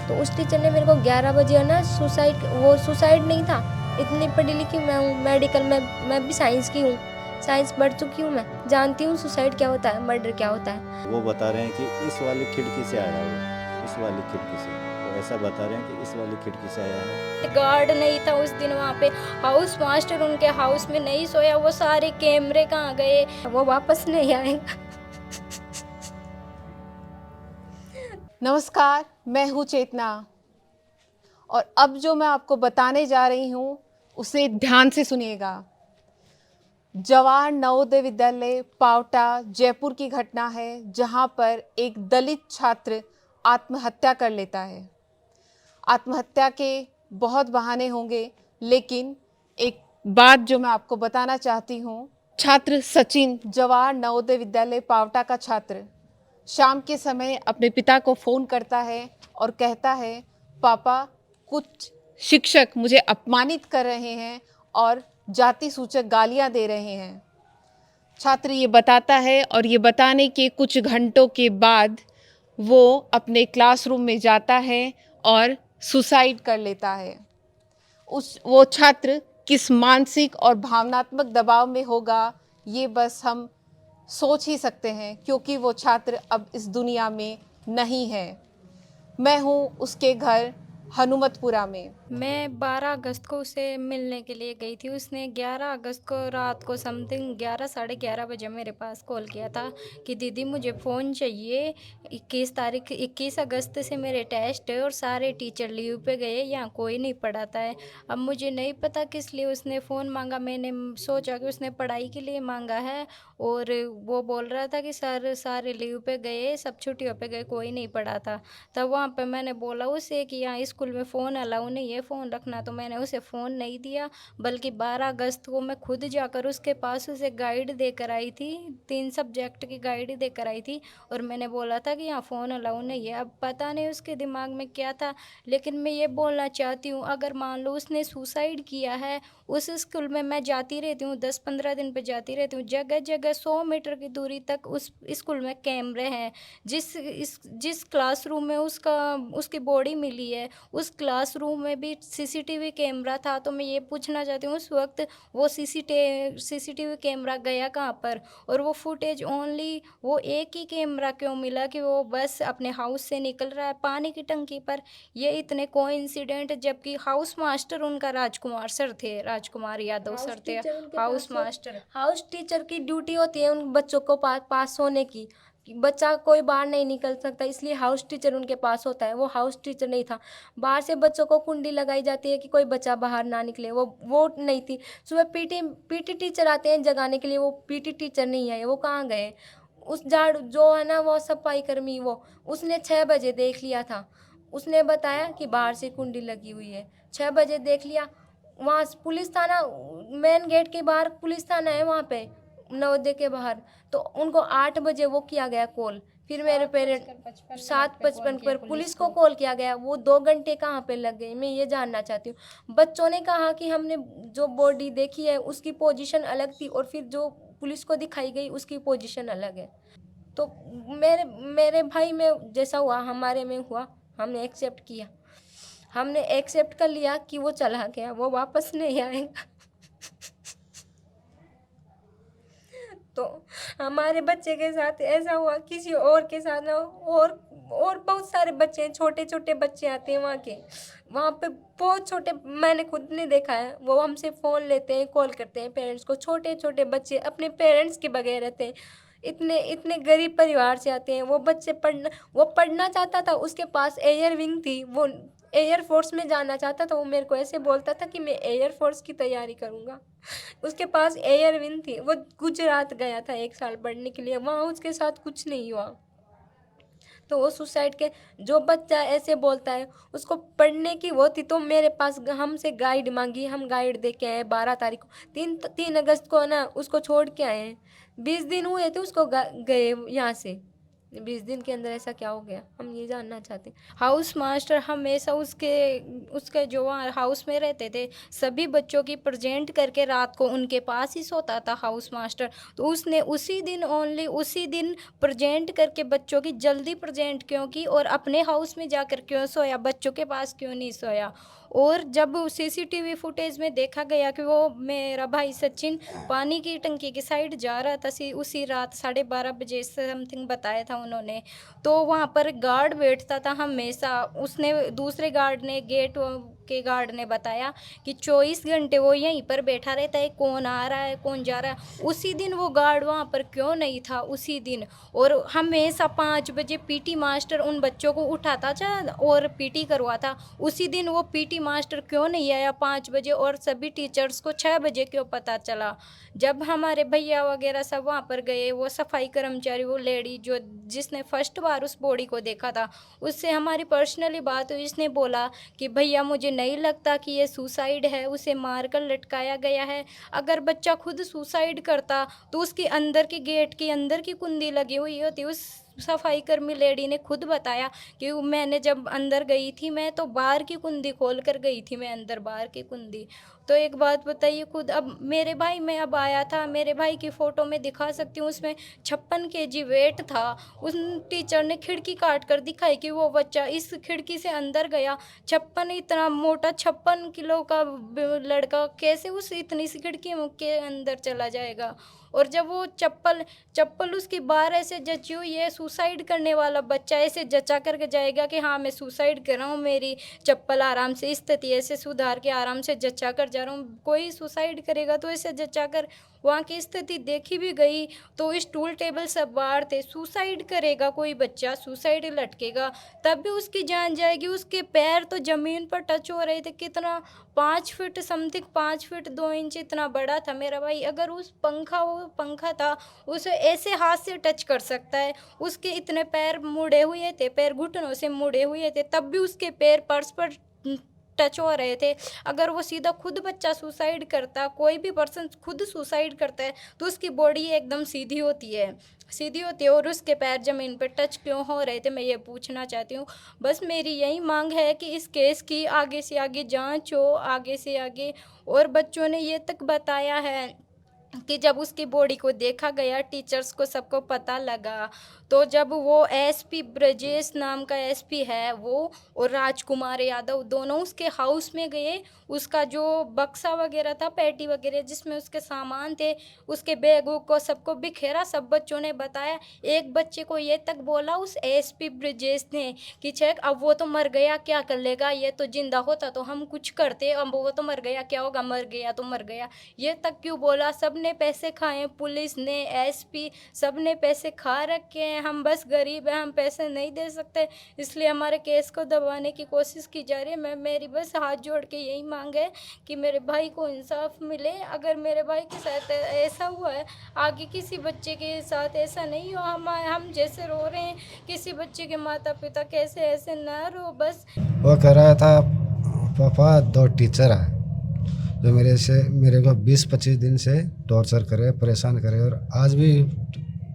तो उस टीचर ने मेरे को 11 बजे है ना सुसाइड नहीं था, इतनी पढ़ी लिखी मैं हूँ, मेडिकल में मैं भी साइंस की हूँ, साइंस पढ़ चुकी हूँ, मैं जानती हूँ सुसाइड क्या होता है, मर्डर क्या होता है। वो बता रहे हैं कि इस वाली खिड़की से आया वो, इस वाली खिड़की से, वो ऐसा बता रहे हैं कि इस वाली खिड़की से आया है। गार्ड नहीं था उस दिन वहाँ पे, हाउस मास्टर उनके हाउस में नहीं सोया, वो सारे कैमरे कहाँ गए, वो वापस नहीं आएगा। नमस्कार, मैं हूँ चेतना और अब जो मैं आपको बताने जा रही हूँ उसे ध्यान से सुनिएगा। जवाहर नवोदय विद्यालय पावटा जयपुर की घटना है, जहाँ पर एक दलित छात्र आत्महत्या कर लेता है। आत्महत्या के बहुत बहाने होंगे, लेकिन एक बात जो मैं आपको बताना चाहती हूँ, छात्र सचिन जवाहर नवोदय विद्यालय पावटा का छात्र शाम के समय अपने पिता को फ़ोन करता है और कहता है, पापा कुछ शिक्षक मुझे अपमानित कर रहे हैं और जाति सूचक गालियां दे रहे हैं। छात्र ये बताता है और ये बताने के कुछ घंटों के बाद वो अपने क्लासरूम में जाता है और सुसाइड कर लेता है। वो छात्र किस मानसिक और भावनात्मक दबाव में होगा, ये बस हम सोच ही सकते हैं, क्योंकि वो छात्र अब इस दुनिया में नहीं है। मैं हूँ उसके घर हनुमतपुरा में। मैं 12 अगस्त को उसे मिलने के लिए गई थी। उसने 11 अगस्त को रात को समथिंग 11 साढ़े 11 बजे मेरे पास कॉल किया था कि दीदी मुझे फ़ोन चाहिए, 21 अगस्त से मेरे टेस्ट है और सारे टीचर लीव पे गए, यहाँ कोई नहीं पढ़ाता है। अब मुझे नहीं पता किस लिए उसने फ़ोन मांगा, मैंने सोचा कि उसने पढ़ाई के लिए मांगा है और वो बोल रहा था कि सर सारे लीव पे गए, सब छुट्टियों पे गए, कोई नहीं पढ़ाता। तब वहाँ पे मैंने बोला उसे कि यहाँ स्कूल में फ़ोन अलाउ नहीं है फ़ोन रखना, तो मैंने उसे फ़ोन नहीं दिया, बल्कि 12 अगस्त को मैं खुद जाकर उसके पास उसे गाइड देकर आई थी, 3 सब्जेक्ट की गाइड देकर आई थी और मैंने बोला था कि यहाँ फ़ोन अलाउ नहीं है। अब पता नहीं उसके दिमाग में क्या था, लेकिन मैं ये बोलना चाहती हूँ, अगर मान लो उसने सुसाइड किया है, उस स्कूल में मैं जाती रहती हूँ, 10-15 दिन पे जाती रहती हूँ, जगह जगह 100 मीटर की दूरी तक उस स्कूल में कैमरे हैं। जिस क्लासरूम में उसकी बॉडी मिली है, उस क्लासरूम में भी सीसीटीवी कैमरा था। तो मैं ये पूछना चाहती हूँ, उस वक्त वो सीसीटीवी कैमरा गया कहाँ पर, और वो फुटेज ओनली वो एक ही कैमरा क्यों मिला कि वो बस अपने हाउस से निकल रहा है पानी की टंकी पर। ये इतने कोइंसिडेंट, जबकि हाउस मास्टर उनका राजकुमार सर थे, राजकुमार यादव सर थे हाउस मास्टर। हाउस टीचर की ड्यूटी होती है उन बच्चों को पास होने की, कि बच्चा कोई बाहर नहीं निकल सकता, इसलिए हाउस टीचर उनके पास होता है। वो हाउस टीचर नहीं था, बाहर से बच्चों को कुंडी लगाई जाती है कि कोई बच्चा बाहर ना निकले, वो नहीं थी। सुबह पीटी टीचर आते हैं जगाने के लिए, वो पीटी टीचर नहीं आए, वो कहाँ गए। उस झाड़ू जो है ना, वो सफाई कर्मी, वो उसने 6 बजे देख लिया था, उसने बताया कि बाहर से कुंडी लगी हुई है, 6 बजे देख लिया। वहाँ पुलिस थाना, मेन गेट के बाहर पुलिस थाना है वहाँ पे, नवोदय के बाहर। तो उनको 8 बजे वो किया गया कॉल, फिर मेरे पेरेंट 7:55 पर पुलिस को कॉल किया गया। वो 2 घंटे कहाँ पे लग गए, मैं ये जानना चाहती हूँ। बच्चों ने कहा कि हमने जो बॉडी देखी है उसकी पोजीशन अलग थी और फिर जो पुलिस को दिखाई गई उसकी पोजीशन अलग है। तो मेरे मेरे भाई में जैसा हुआ हमारे में हुआ, हमने एक्सेप्ट कर लिया कि वो चला गया, वो वापस नहीं आएगा। तो हमारे बच्चे के साथ ऐसा हुआ, किसी और के साथ ना हो। और बहुत सारे बच्चे हैं, छोटे छोटे बच्चे आते हैं वहाँ पे बहुत छोटे, मैंने खुद ने देखा है। वो हमसे फ़ोन लेते हैं, कॉल करते हैं पेरेंट्स को, छोटे छोटे बच्चे अपने पेरेंट्स के बगैर रहते हैं, इतने इतने गरीब परिवार से आते हैं। वो पढ़ना चाहता था, उसके पास एयर विंग थी, वो एयर फोर्स में जाना चाहता था। वो मेरे को ऐसे बोलता था कि मैं एयर फोर्स की तैयारी करूँगा। उसके पास एयर विंग थी, वो गुजरात गया था 1 साल पढ़ने के लिए, वहाँ उसके साथ कुछ नहीं हुआ। तो वो सुसाइड के, जो बच्चा ऐसे बोलता है उसको पढ़ने की वो थी, तो मेरे पास हमसे गाइड मांगी, हम गाइड दे के आए 12 तारीख को। 3 अगस्त को ना उसको छोड़ के आए हैं, 20 दिन हुए थे उसको गए यहाँ से। 20 दिन के अंदर ऐसा क्या हो गया, हम ये जानना चाहते हैं। हाउस मास्टर हमेशा उसके जो वहाँ हाउस में रहते थे सभी बच्चों की प्रेजेंट करके रात को उनके पास ही सोता था हाउस मास्टर। तो उसने उसी दिन ओनली उसी दिन प्रेजेंट करके बच्चों की जल्दी प्रेजेंट क्यों की और अपने हाउस में जाकर क्यों सोया, बच्चों के पास क्यों नहीं सोया। और जब सीसीटीवी फुटेज में देखा गया कि वो मेरा भाई सचिन पानी की टंकी की साइड जा रहा था उसी रात 12:30 बजे समथिंग बताया था उन्होंने। तो वहाँ पर गार्ड बैठता था हमेशा, उसने दूसरे गार्ड ने गेट के गार्ड ने बताया कि 24 घंटे वो यहीं पर बैठा रहता है, कौन आ रहा है कौन जा रहा है। उसी दिन वो गार्ड वहाँ पर क्यों नहीं था उसी दिन। और हमेशा 5 बजे पीटी मास्टर उन बच्चों को उठाता था और पीटी करवाता। उसी दिन वो पीटी मास्टर क्यों नहीं आया 5 बजे और सभी टीचर्स को 6 बजे क्यों पता चला। जब हमारे भैया वगैरह सब वहाँ पर गए, वो सफाई कर्मचारी वो लेडी जो जिसने फर्स्ट बार उस बॉडी को देखा था उससे हमारी पर्सनली बात हुई। इसने बोला कि भैया मुझे नहीं लगता कि ये सुसाइड है, उसे मारकर लटकाया गया है। अगर बच्चा खुद सुसाइड करता तो उसके अंदर की गेट की अंदर की कुंडी लगी हुई होती। उस सफाई कर्मी लेडी ने खुद बताया कि मैंने जब अंदर गई थी मैं तो बाहर की कुंडी खोल कर गई थी, मैं अंदर बाहर की कुंडी। तो एक बात बताइए खुद, अब मेरे भाई में अब आया था, मेरे भाई की फ़ोटो में दिखा सकती हूँ, उसमें 56 केजी वेट था। उस टीचर ने खिड़की काट कर दिखाई कि वो बच्चा इस खिड़की से अंदर गया। 56 इतना मोटा 56 किलो का लड़का कैसे उस इतनी सी खिड़की के अंदर चला जाएगा। और जब वो चप्पल उसकी बाहर ऐसे जची हुई है, सुसाइड करने वाला बच्चा ऐसे जचा करके जाएगा कि हाँ मैं सुसाइड कर रहा हूँ, मेरी चप्पल आराम से स्थिति ऐसे सुधार के आराम से जचा कर जा रहा हूँ। कोई सुसाइड करेगा तो ऐसे जचा कर, वहाँ की स्थिति देखी भी गई तो स्टूल टेबल सब बाहर थे। सुसाइड करेगा कोई बच्चा, सुसाइड लटकेगा तब भी उसकी जान जाएगी। उसके पैर तो ज़मीन पर टच हो रहे थे, कितना 5 फीट समथिंग 5 फीट 2 इंच इतना बड़ा था मेरा भाई। अगर उस पंखा था उसे ऐसे हाथ से टच कर सकता है। उसके इतने पैर मुड़े हुए थे, पैर घुटनों से मुड़े हुए थे, तब भी उसके पैर पर्स पर टच हो रहे थे। अगर वो सीधा खुद बच्चा सुसाइड करता, कोई भी पर्सन खुद सुसाइड करता है तो उसकी बॉडी एकदम सीधी होती है और उसके पैर ज़मीन पर टच क्यों हो रहे थे, मैं ये पूछना चाहती हूँ। बस मेरी यही मांग है कि इस केस की आगे से आगे जांच हो, आगे से आगे। और बच्चों ने ये तक बताया है कि जब उसकी बॉडी को देखा गया, टीचर्स को सबको पता लगा, तो जब वो एसपी ब्रजेश नाम का एसपी है वो और राजकुमार यादव दोनों उसके हाउस में गए। उसका जो बक्सा वगैरह था, पेटी वगैरह जिसमें उसके सामान थे, उसके बैगों को सबको बिखेरा। सब बच्चों ने बताया। एक बच्चे को ये तक बोला उस एसपी ब्रजेश ने कि चेक अब वो तो मर गया क्या कर लेगा, ये तो जिंदा होता तो हम कुछ करते, अब वो तो मर गया क्या होगा, मर गया तो मर गया, ये तक क्यों बोला। सब ने पैसे खाए, पुलिस ने, एसपी सब ने पैसे खा रखे हैं। हम बस गरीब हैं, हम पैसे नहीं दे सकते, इसलिए हमारे केस को दबाने की कोशिश की जा रही है। मेरी बस हाथ जोड़ के यही मांग है कि मेरे भाई को इंसाफ मिले। अगर मेरे भाई के साथ ऐसा हुआ है, आगे किसी बच्चे के साथ ऐसा नहीं हो। हम जैसे रो रहे हैं, किसी बच्चे के माता पिता कैसे ऐसे ना रो। बस वो कह रहा था पापा 2 टीचर हैं जो मेरे को 20-25 दिन से टॉर्चर करे, परेशान करे, और आज भी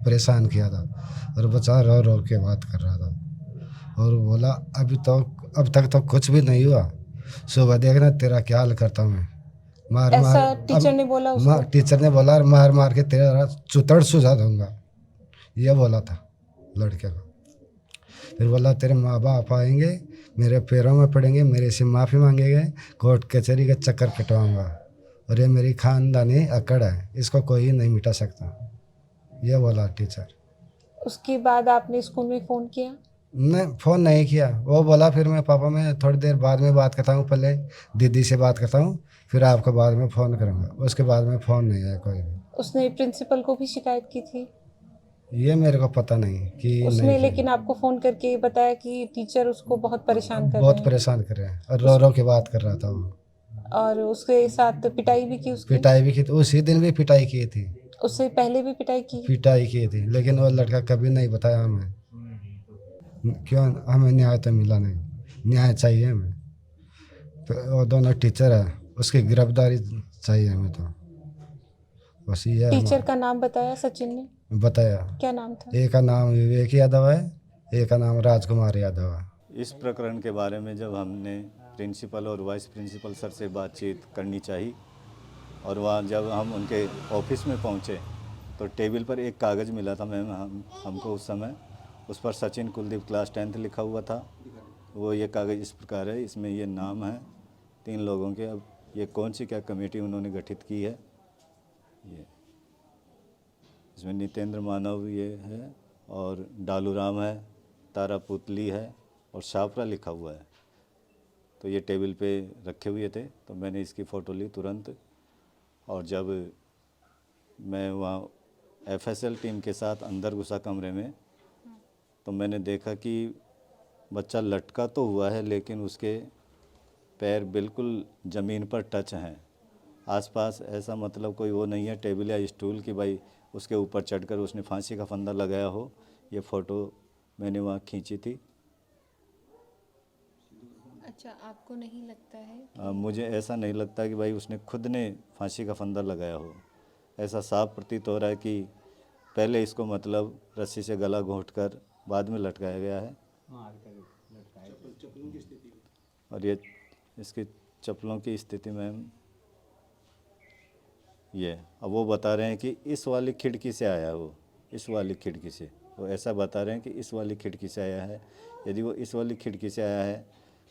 परेशान किया था। और बच्चा रो रो के बात कर रहा था और बोला अब तक तो कुछ भी नहीं हुआ, सुबह देखना तेरा क्या हाल करता हूँ मैं। मार ऐसा टीचर ने बोला उसको? टीचर ने बोला मार मार के तेरा चुतड़ सुझा दूंगा, ये बोला था लड़के को। फिर बोला तेरे माँ बाप आएंगे, मेरे पैरों में पड़ेंगे, मेरे से माफ़ी मांगेंगे, कोर्ट कचहरी के चक्कर कटवाऊंगा, और ये मेरी खानदानी अकड़ है, इसको कोई नहीं मिटा सकता, ये बोला टीचर। उसके बाद आपने स्कूल में फ़ोन किया? नहीं, फ़ोन नहीं किया। वो बोला फिर मैं पापा मैं थोड़ी देर बाद में बात करता हूँ, पहले दीदी से बात करता हूँ, फिर आपको बाद में फ़ोन करूँगा। उसके बाद में फ़ोन नहीं आया कोई भी। उसने प्रिंसिपल को भी शिकायत की थी? ये मेरे को पता नहीं कि उसने नहीं, लेकिन आपको फ़ोन करके बताया कि टीचर उसको बहुत परेशान कर बहुत रहे हैं। परेशान कर रहे हैं, और रो रो के बात कर रहा था वो। और उसके साथ पिटाई भी की उसकी? पिटाई भी की थी, उसी दिन भी पिटाई की थी। उससे पहले भी पिटाई की? लेकिन वो लड़का कभी नहीं बताया हमें। क्यों? हमें न्याय तो मिला नहीं, न्याय चाहिए हमें। तो वो दोनों टीचर है, उसकी गिरफ्तारी चाहिए हमें, तो बस ये है। टीचर का नाम बताया सचिन ने? बताया। क्या नाम था? एक का नाम विवेक यादव है, एक का नाम राजकुमार यादव है। इस प्रकरण के बारे में जब हमने प्रिंसिपल और वाइस प्रिंसिपल सर से बातचीत करनी चाहिए, और वहाँ जब हम उनके ऑफिस में पहुँचे तो टेबल पर एक कागज़ मिला था मैम हमको उस समय, उस पर सचिन कुलदीप क्लास 10th लिखा हुआ था। वो ये कागज़ इस प्रकार है, इसमें ये नाम है 3 लोगों के। अब ये कौन सी क्या कमेटी उन्होंने गठित की है, ये इसमें नितेंद्र मानव ये है, और डालूराम है, तारा पुतली है, और शाफरा लिखा हुआ है। तो ये टेबल पे रखे हुए थे, तो मैंने इसकी फ़ोटो ली तुरंत। और जब मैं वहाँ FSL टीम के साथ अंदर घुसा कमरे में, तो मैंने देखा कि बच्चा लटका तो हुआ है, लेकिन उसके पैर बिल्कुल ज़मीन पर टच हैं। आसपास ऐसा मतलब कोई वो नहीं है टेबल या स्टूल की भाई उसके ऊपर चढ़कर उसने फांसी का फंदा लगाया हो। ये फ़ोटो मैंने वहाँ खींची थी। अच्छा, आपको नहीं लगता है? मुझे ऐसा नहीं लगता कि भाई उसने खुद ने फांसी का फंदा लगाया हो। ऐसा साफ प्रतीत हो रहा है कि पहले इसको मतलब रस्सी से गला घोंटकर बाद में लटकाया गया है। और ये इसकी चप्पलों की स्थिति मैम ये, अब वो बता रहे हैं कि इस वाली खिड़की से आया वो, इस वाली खिड़की से, वो ऐसा बता रहे हैं कि इस वाली खिड़की से आया है। यदि वो इस वाली खिड़की से आया है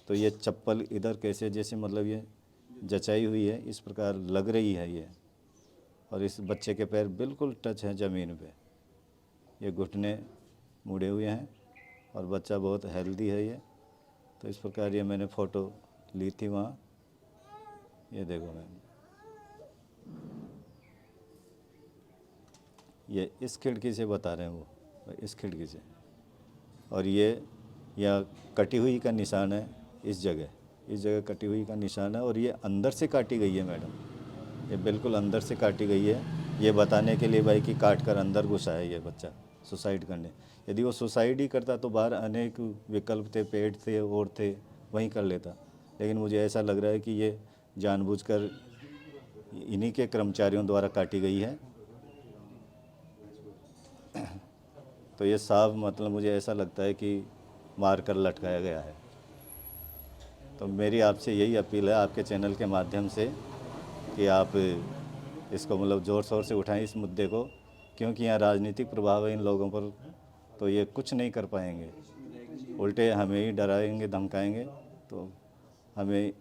तो ये चप्पल इधर कैसे, जैसे मतलब ये जचाई हुई है इस प्रकार लग रही है ये। और इस बच्चे के पैर बिल्कुल टच हैं ज़मीन पे, ये घुटने मुड़े हुए हैं, और बच्चा बहुत हेल्दी है ये। तो इस प्रकार ये मैंने फ़ोटो ली थी वहाँ, ये देखो मैम, ये इस खिड़की से बता रहे हैं वो, इस खिड़की से। और ये या कटी हुई का निशान है, इस जगह कटी हुई का निशान है। और ये अंदर से काटी गई है मैडम, ये बिल्कुल अंदर से काटी गई है, ये बताने के लिए भाई कि काट कर अंदर घुसा है ये बच्चा सुसाइड करने। यदि वो सुसाइड ही करता तो बाहर अनेक विकल्प थे, पेड़ थे और थे, वहीं कर लेता। लेकिन मुझे ऐसा लग रहा है कि ये जानबूझकर इन्हीं के कर्मचारियों द्वारा काटी गई है। तो ये साफ मतलब मुझे ऐसा लगता है कि मार कर लटकाया गया है। तो मेरी आपसे यही अपील है आपके चैनल के माध्यम से कि आप इसको मतलब ज़ोर शोर से उठाएं इस मुद्दे को, क्योंकि यहाँ राजनीतिक प्रभाव है इन लोगों पर, तो ये कुछ नहीं कर पाएंगे, उल्टे हमें ही डराएंगे धमकाएंगे। तो हमें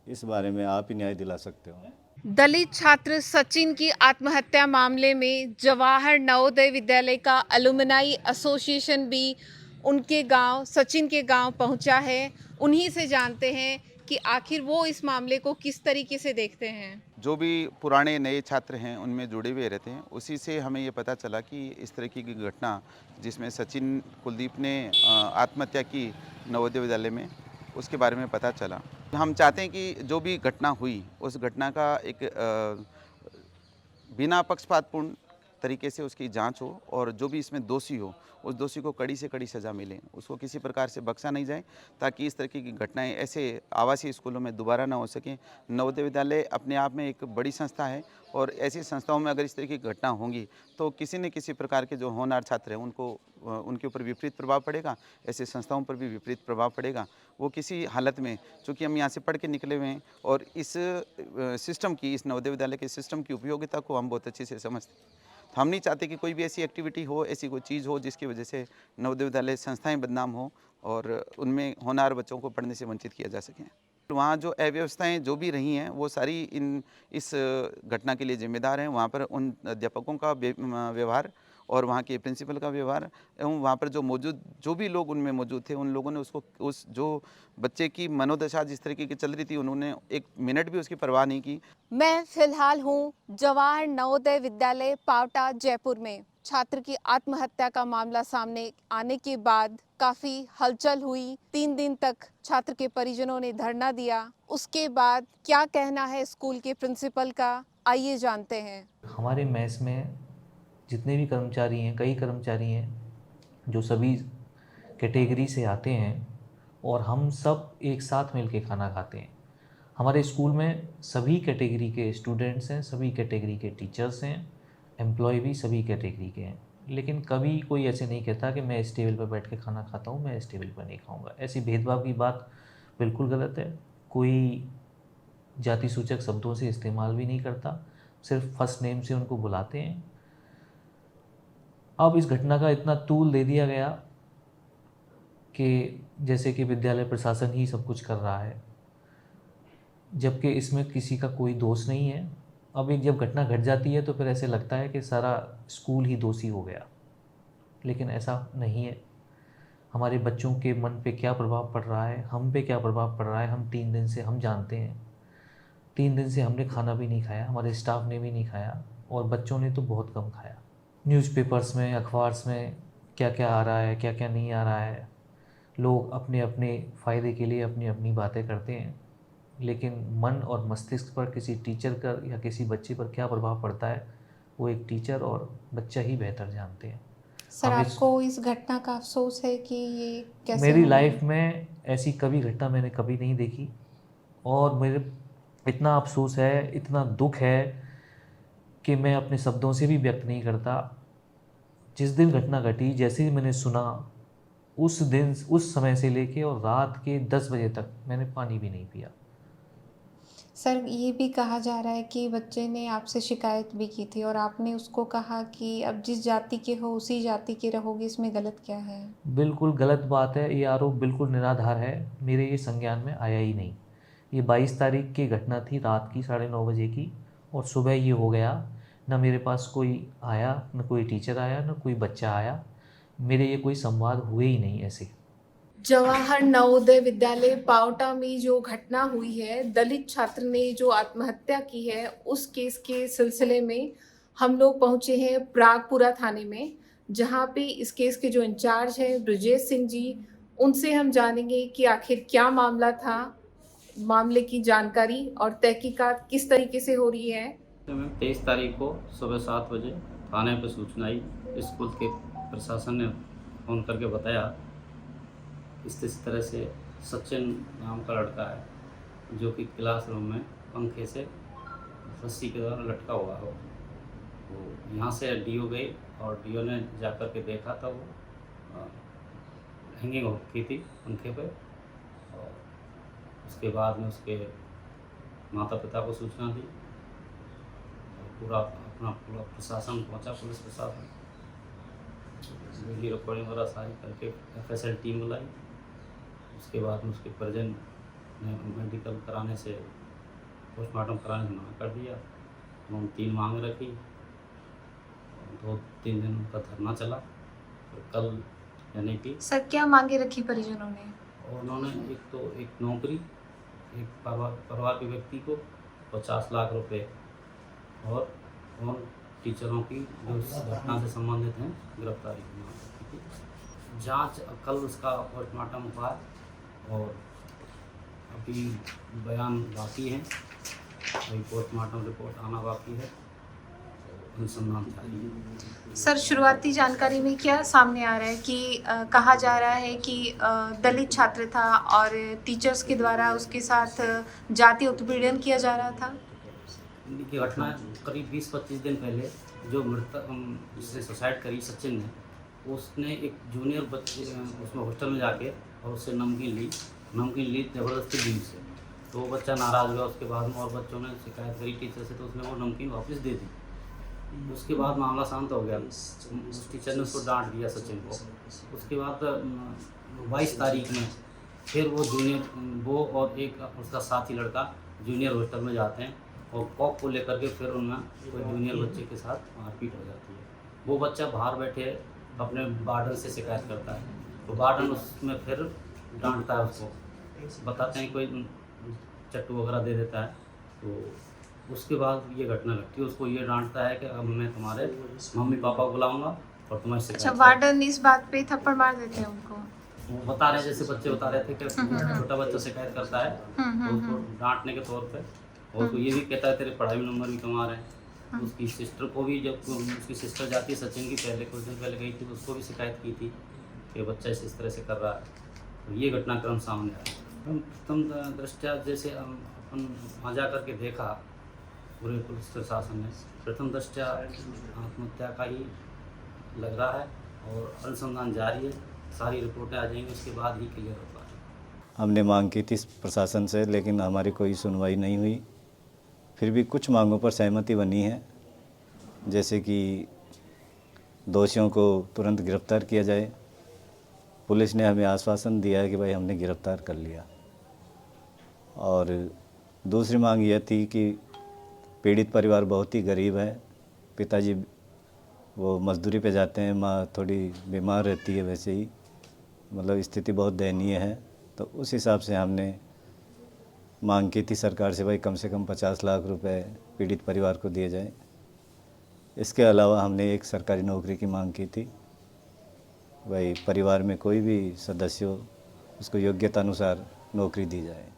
इस बारे में आप ही न्याय दिला सकते हो। दलित छात्र सचिन की आत्महत्या मामले में जवाहर नवोदय विद्यालय का अलुमनाई एसोसिएशन भी उनके गांव, सचिन के गांव पहुंचा है। उन्हीं से जानते हैं कि आखिर वो इस मामले को किस तरीके से देखते हैं। जो भी पुराने नए छात्र हैं उनमें जुड़े हुए रहते हैं, उसी से हमें ये पता चला कि इस तरह की घटना जिसमें सचिन कुलदीप ने आत्महत्या की नवोदय विद्यालय में, उसके बारे में पता चला। हम चाहते हैं कि जो भी घटना हुई उस घटना का एक बिना पक्षपातपूर्ण तरीके से उसकी जांच हो, और जो भी इसमें दोषी हो उस दोषी को कड़ी से कड़ी सज़ा मिले, उसको किसी प्रकार से बख्शा नहीं जाए, ताकि इस तरीके की घटनाएं ऐसे आवासीय स्कूलों में दोबारा ना हो सकें। नवोदय विद्यालय अपने आप में एक बड़ी संस्था है, और ऐसी संस्थाओं में अगर इस तरह की घटना होंगी तो किसी न किसी प्रकार के जो होनहार छात्र हैं उनको उनके ऊपर विपरीत प्रभाव पड़ेगा, ऐसे संस्थाओं पर भी विपरीत प्रभाव पड़ेगा। वो किसी हालत में, चूँकि हम यहाँ से पढ़ के निकले हुए हैं और इस सिस्टम की, इस नवोदय विद्यालय के सिस्टम की उपयोगिता को हम बहुत अच्छे से समझते हैं। तो हम नहीं चाहते कि कोई भी ऐसी एक्टिविटी हो, ऐसी कोई चीज़ हो जिसकी वजह से नवोदय विद्यालय संस्थाएं बदनाम हो और उनमें होनहार बच्चों को पढ़ने से वंचित किया जा सके। वहाँ जो अव्यवस्थाएं जो भी रही हैं वो सारी इस घटना के लिए जिम्मेदार हैं। वहाँ पर उन अध्यापकों का व्यवहार और वहाँ के प्रिंसिपल का व्यवहार, एवं वहाँ पर जो भी लोग उनमें मौजूद थे, उन लोगों ने उसको, उस जो बच्चे की मनोदशा जिस तरीके की चल रही थी, उन्होंने एक मिनट भी उसकी परवाह नहीं की। मैं फिलहाल हूँ जवाहर नवोदय विद्यालय पावटा जयपुर में। छात्र की आत्महत्या का मामला सामने आने के बाद काफी हलचल हुई। 3 दिन तक छात्र के परिजनों ने धरना दिया। उसके बाद क्या कहना है स्कूल के प्रिंसिपल का, आइए जानते हैं। हमारे मेस में जितने भी कर्मचारी हैं, कई कर्मचारी हैं जो सभी कैटेगरी से आते हैं, और हम सब एक साथ मिलकर खाना खाते हैं। हमारे स्कूल में सभी कैटेगरी के स्टूडेंट्स हैं, सभी कैटेगरी के टीचर्स हैं, एम्प्लॉय भी सभी कैटेगरी के हैं। लेकिन कभी कोई ऐसे नहीं कहता कि मैं इस टेबल पर बैठ के खाना खाता हूँ, मैं इस टेबल पर नहीं खाऊंगा। ऐसी भेदभाव की बात बिल्कुल गलत है। कोई जाति सूचक शब्दों से इस्तेमाल भी नहीं करता, सिर्फ फर्स्ट नेम से उनको बुलाते हैं। अब इस घटना का इतना तूल दे दिया गया कि जैसे कि विद्यालय प्रशासन ही सब कुछ कर रहा है, जबकि इसमें किसी का कोई दोष नहीं है। अब एक जब घटना घट जाती है तो फिर ऐसे लगता है कि सारा स्कूल ही दोषी हो गया, लेकिन ऐसा नहीं है। हमारे बच्चों के मन पे क्या प्रभाव पड़ रहा है, हम पे क्या प्रभाव पड़ रहा है, हम 3 दिन से हम जानते हैं। 3 दिन से हमने खाना भी नहीं खाया, हमारे स्टाफ ने भी नहीं खाया, और बच्चों ने तो बहुत कम खाया। न्यूज़पेपर्स में, अखबार्स में क्या क्या आ रहा है, क्या क्या नहीं आ रहा है। लोग अपने अपने फ़ायदे के लिए अपनी अपनी बातें करते हैं, लेकिन मन और मस्तिष्क पर किसी टीचर का या किसी बच्चे पर क्या प्रभाव पड़ता है, वो एक टीचर और बच्चा ही बेहतर जानते हैं। सर, हम आपको इस घटना का अफसोस है कि ये कैसे मेरी हुआ? लाइफ में ऐसी कभी घटना मैंने कभी नहीं देखी, और मेरे इतना अफसोस है, इतना दुख है कि मैं अपने शब्दों से भी व्यक्त नहीं करता। जिस दिन घटना घटी, जैसे ही मैंने सुना, उस दिन, उस समय से लेके और रात के 10 बजे तक मैंने पानी भी नहीं पिया। सर, ये भी कहा जा रहा है कि बच्चे ने आपसे शिकायत भी की थी और आपने उसको कहा कि अब जिस जाति के हो उसी जाति के रहोगे, इसमें गलत क्या है? बिल्कुल गलत बात है, ये आरोप बिल्कुल निराधार है, मेरे ये संज्ञान में आया ही नहीं। ये 22 तारीख की घटना थी, रात की 9:30 बजे की, और सुबह ये हो गया। ना मेरे पास कोई आया, ना कोई टीचर आया, ना कोई बच्चा आया, मेरे ये कोई संवाद हुए ही नहीं ऐसे। जवाहर नवोदय विद्यालय पावटा में जो घटना हुई है, दलित छात्र ने जो आत्महत्या की है, उस केस के सिलसिले में हम लोग पहुंचे हैं प्रागपुरा थाने में, जहां पे इस केस के जो इंचार्ज हैं ब्रजेश सिंह जी, उनसे हम जानेंगे कि आखिर क्या मामला था, मामले की जानकारी और तहकीकात किस तरीके से हो रही है। तो मैम 23 तारीख को सुबह 7 बजे थाने पर सूचना आई। स्कूल के प्रशासन ने फ़ोन करके बताया इस तरह से सचिन नाम का लड़का है जो कि क्लासरूम में पंखे से रस्सी के द्वारा लटका हुआ हो। तो यहाँ से डीओ गई और डीओ ने जा कर के देखा था वो हैंगिंग हो रखी थी पंखे पे, और उसके बाद में उसके माता पिता को सूचना दी और पूरा प्रशासन पहुँचा, पुलिस प्रशासन, वीडियो रिकॉर्डिंग वगैरह सारी करके FSL टीम बुलाई। उसके बाद में उसके परिजन ने मेडिकल कराने से, पोस्टमार्टम कराने से मना कर दिया। उन्होंने 3 मांग रखी, 2-3 दिन उनका धरना चला। तो कल यानी कि सर, क्या मांगे रखी परिजनों ने? और उन्होंने एक नौकरी, एक परिवार के व्यक्ति को 50 लाख रुपए और टीचरों की जो इस घटना से संबंधित हैं गिरफ्तारी की मांग रखी थी। जांच कल उसका पोस्टमार्टम हुआ और अभी बयान बाकी है, अभी पोस्टमार्टम रिपोर्ट आना बाकी है, तो अनुसंधान जारी है। सर, शुरुआती जानकारी में क्या सामने आ रहा है कि कहा जा रहा है कि दलित छात्र था और टीचर्स के द्वारा उसके साथ जाति उत्पीड़न किया जा रहा था। की घटना करीब 20-25 दिन पहले जो मृतक जिसने सुसाइड करी सचिन ने, उसने एक जूनियर बच्चे उसमें हॉस्टल में जाके और उससे नमकीन ली ज़बरदस्ती दी उसे। तो वो बच्चा नाराज़ हुआ। उसके बाद में और बच्चों ने शिकायत करी टीचर से, तो उसने वो नमकीन वापस दे दी। उसके बाद मामला शांत हो गया। उस टीचर ने उसको डांट दिया सचिन को। उसके बाद 22 तारीख में फिर वो वो और एक उसका साथी लड़का जूनियर हॉस्टल में जाते हैं और कॉक को लेकर के फिर उनमें कोई जूनियर बच्चे के साथ मारपीट हो जाती है। वो बच्चा बाहर बैठे अपने वार्डन से शिकायत करता है, तो वार्डन उसमें फिर डांटता है उसको, बताते हैं कोई चट्टू वगैरह दे देता है। तो उसके बाद ये घटना लगती है। उसको ये डांटता है कि अब मैं तुम्हारे मम्मी पापा को बुलाऊंगा और तुम्हारी शिकायत। अच्छा, वार्डन इस बात पे थप्पड़ मार देते हैं उनको? वो बता रहे, जैसे बच्चे बता रहे थे कि छोटा बच्चा शिकायत करता है तो उसको डांटने के तौर पे, और उसको ये भी कहता है तेरे पढ़ाई में नंबर भी कम आ रहे हैं। उसकी सिस्टर को भी, जब उसकी सिस्टर जाती है सचिन की, पहले कुछ दिन पहले गई थी, तो उसको भी शिकायत की थी कि बच्चा इस तरह से कर रहा है। तो ये घटनाक्रम सामने आया। हम प्रथम दृष्टया जैसे अपन वहाँ जा कर के देखा, पूरे पुलिस प्रशासन ने प्रथम दृष्टया आत्महत्या का ही लग रहा है और अनुसंधान जारी है। सारी रिपोर्टें आ जाएंगी, उसके बाद ही क्लियर हो पाएगा। हमने मांग की थी प्रशासन से, लेकिन हमारी कोई सुनवाई नहीं हुई। फिर भी कुछ मांगों पर सहमति बनी है, जैसे कि दोषियों को तुरंत गिरफ्तार किया जाए। पुलिस ने हमें आश्वासन दिया है कि भाई हमने गिरफ्तार कर लिया। और दूसरी मांग यह थी कि पीड़ित परिवार बहुत ही गरीब है। पिताजी वो मजदूरी पे जाते हैं, माँ थोड़ी बीमार रहती है, वैसे ही मतलब स्थिति बहुत दयनीय है। तो उस हिसाब से हमने मांग की थी सरकार से, भाई कम से कम 50 लाख रुपए पीड़ित परिवार को दिए जाए। इसके अलावा हमने एक सरकारी नौकरी की मांग की थी, भाई परिवार में कोई भी सदस्य हो उसको योग्यता अनुसार नौकरी दी जाए।